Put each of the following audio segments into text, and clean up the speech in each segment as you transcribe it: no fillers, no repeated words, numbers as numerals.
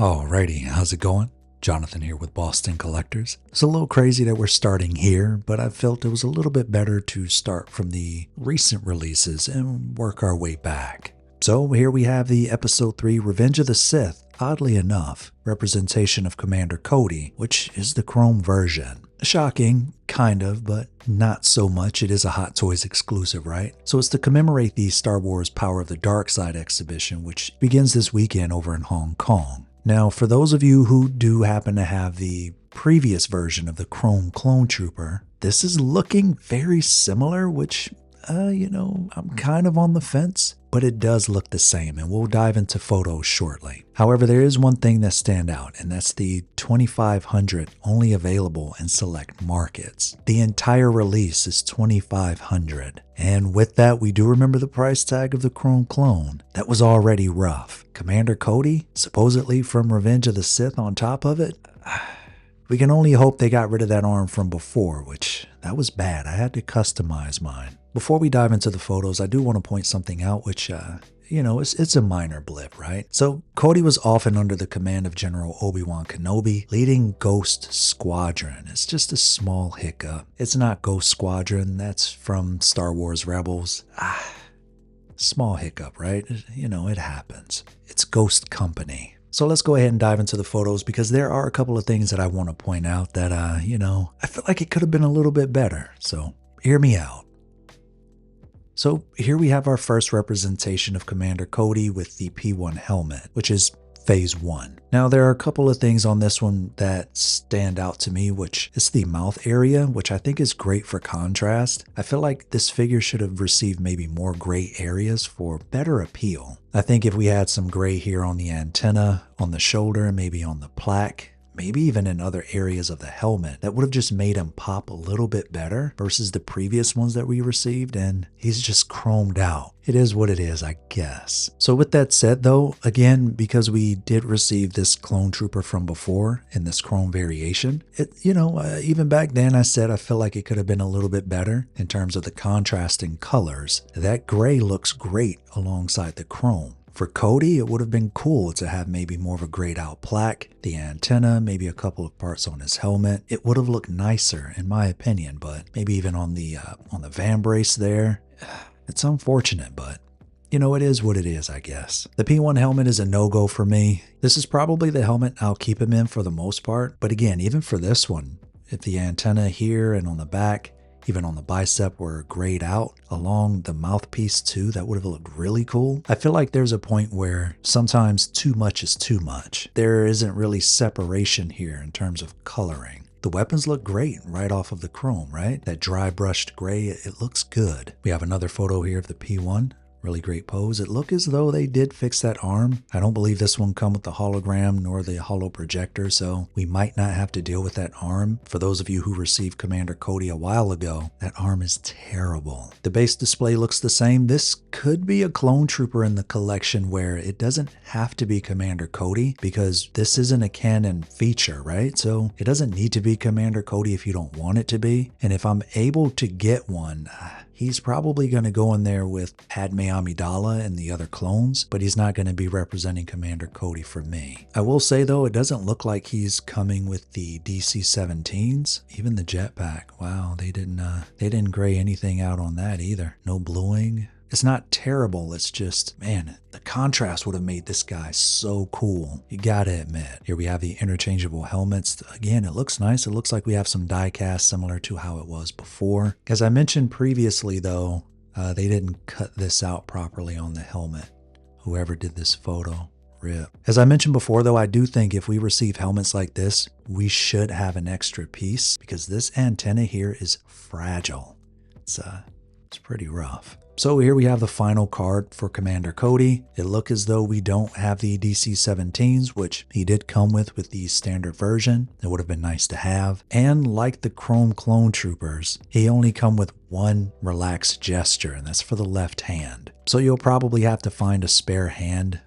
Alrighty, how's it going? Jonathan here with Boston Collectors. It's a little crazy that we're starting here, but I felt it was a little bit better to start from the recent releases and work our way back. So here we have the Episode 3 Revenge of the Sith, oddly enough, representation of Commander Cody, which is the Chrome version. Shocking, kind of, but not so much. It is a Hot Toys exclusive, right? So it's to commemorate the Star Wars Power of the Dark Side exhibition, which begins this weekend over in Hong Kong. Now, for those of you who do happen to have the previous version of the Chrome Clone Trooper, this is looking very similar, which, I'm kind of on the fence, but it does look the same, and we'll dive into photos shortly. However, there is one thing that stands out, and that's the 2500 only available in select markets. The entire release is 2500, and with that, we do remember the price tag of the Chrome clone. That was already rough. Commander Cody, supposedly from Revenge of the Sith on top of it? We can only hope they got rid of that arm from before, which, that was bad. I had to customize mine. Before we dive into the photos, I do want to point something out, which, it's a minor blip, right? So, Cody was often under the command of General Obi-Wan Kenobi, leading Ghost Squadron. It's just a small hiccup. It's not Ghost Squadron, that's from Star Wars Rebels. Small hiccup, right? It happens. It's Ghost Company. So let's go ahead and dive into the photos because there are a couple of things that I want to point out that, I feel like it could have been a little bit better. So hear me out. So here we have our first representation of Commander Cody with the P1 helmet, which is Phase 1. Now there are a couple of things on this one that stand out to me, which is the mouth area, which I think is great for contrast. I feel like this figure should have received maybe more gray areas for better appeal. I think if we had some gray here on the antenna, on the shoulder, maybe on the plaque, maybe even in other areas of the helmet, that would have just made him pop a little bit better versus the previous ones that we received, and he's just chromed out. It is what it is, I guess. So with that said though, again, because we did receive this clone trooper from before in this chrome variation, even back then I said I feel like it could have been a little bit better in terms of the contrasting colors. That gray looks great alongside the chrome. For Cody, it would have been cool to have maybe more of a grayed out plaque, the antenna, maybe a couple of parts on his helmet. It would have looked nicer in my opinion, but maybe even on the van brace there. It's unfortunate, but it is what it is, I guess. The P1 helmet is a no-go for me. This is probably the helmet I'll keep him in for the most part, but again, even for this one, if the antenna here and on the back, even on the bicep were grayed out along the mouthpiece too, that would have looked really cool. I feel like there's a point where sometimes too much is too much. There isn't really separation here in terms of coloring. The weapons look great right off of the chrome, right? That dry brushed gray, it looks good. We have another photo here of the P1. Really great pose. It looked as though they did fix that arm. I don't believe this one come with the hologram nor the holo projector, so we might not have to deal with that arm. For those of you who received Commander Cody a while ago, that arm is terrible. The base display looks the same. This could be a clone trooper in the collection where it doesn't have to be Commander Cody because this isn't a canon feature, right? So it doesn't need to be Commander Cody if you don't want it to be. And if I'm able to get one, he's probably going to go in there with Padme Amidala and the other clones, but he's not going to be representing Commander Cody for me. I will say though, it doesn't look like he's coming with the DC-17s, even the jetpack. Wow, they didn't gray anything out on that either. No bluing. It's not terrible, it's just, man, the contrast would have made this guy so cool. You gotta admit. Here we have the interchangeable helmets. Again, it looks nice. It looks like we have some die cast similar to how it was before. As I mentioned previously though, they didn't cut this out properly on the helmet. Whoever did this photo, rip. As I mentioned before though, I do think if we receive helmets like this, we should have an extra piece because this antenna here is fragile. It's pretty rough. So here we have the final card for Commander Cody. It looks as though we don't have the DC-17s, which he did come with the standard version. It would have been nice to have. And like the Chrome Clone Troopers, he only come with one relaxed gesture, and that's for the left hand. So you'll probably have to find a spare hand.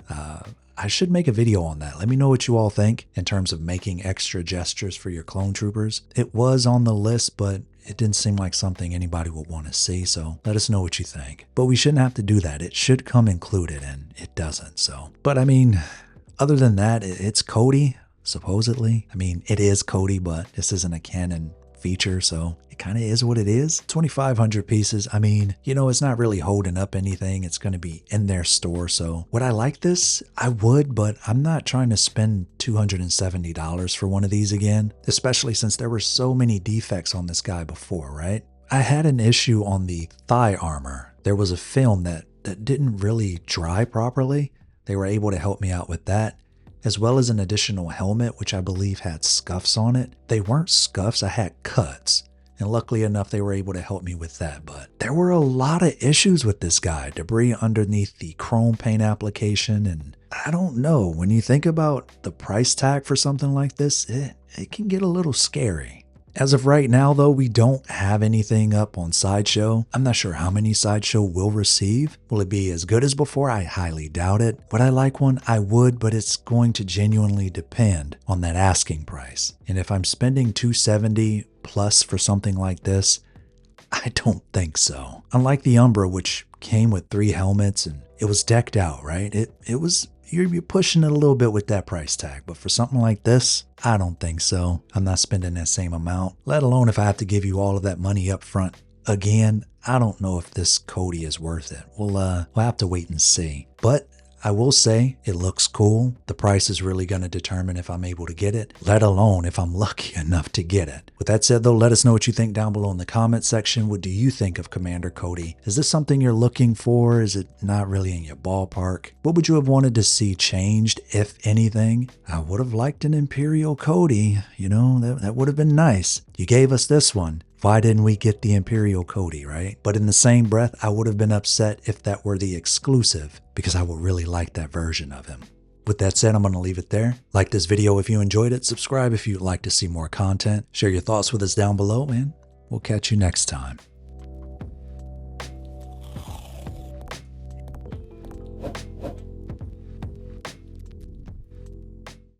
I should make a video on that. Let me know what you all think in terms of making extra gestures for your clone troopers. It was on the list, but it didn't seem like something anybody would want to see, so let us know what you think. But we shouldn't have to do that. It should come included, and it doesn't, so. But I mean, Other than that, it's Cody, supposedly. I mean, it is Cody, but this isn't a canon feature, so it kind of is what it is. 2,500 pieces. I mean, you know, it's not really holding up anything. It's going to be in their store. So would I like this? I would, but I'm not trying to spend $270 for one of these again, especially since there were so many defects on this guy before, right? I had an issue on the thigh armor. There was a film that didn't really dry properly. They were able to help me out with that, as well as an additional helmet, which I believe had scuffs on it. They weren't scuffs, I had cuts. And luckily enough, they were able to help me with that. But there were a lot of issues with this guy. Debris underneath the chrome paint application. And I don't know, when you think about the price tag for something like this, it can get a little scary. As of right now, though, we don't have anything up on Sideshow. I'm not sure how many Sideshow will receive. Will it be as good as before? I highly doubt it. Would I like one? I would, but it's going to genuinely depend on that asking price. And if I'm spending $270 plus for something like this, I don't think so. Unlike the Umbra, which came with 3 helmets and it was decked out, right? It was, you're pushing it a little bit with that price tag, but for something like this, I don't think so. I'm not spending that same amount, let alone if I have to give you all of that money up front. Again, I don't know if this Cody is worth it. We'll have to wait and see. But I will say it looks cool. The price is really going to determine if I'm able to get it, let alone if I'm lucky enough to get it. With that said, though, let us know what you think down below in the comment section. What do you think of Commander Cody? Is this something you're looking for? Is it not really in your ballpark? What would you have wanted to see changed, if anything? I would have liked an Imperial Cody. You know, that would have been nice. You gave us this one. Why didn't we get the Imperial Cody, right? But in the same breath, I would have been upset if that were the exclusive, because I would really like that version of him. With that said, I'm going to leave it there. Like this video if you enjoyed it. Subscribe if you'd like to see more content. Share your thoughts with us down below, and we'll catch you next time.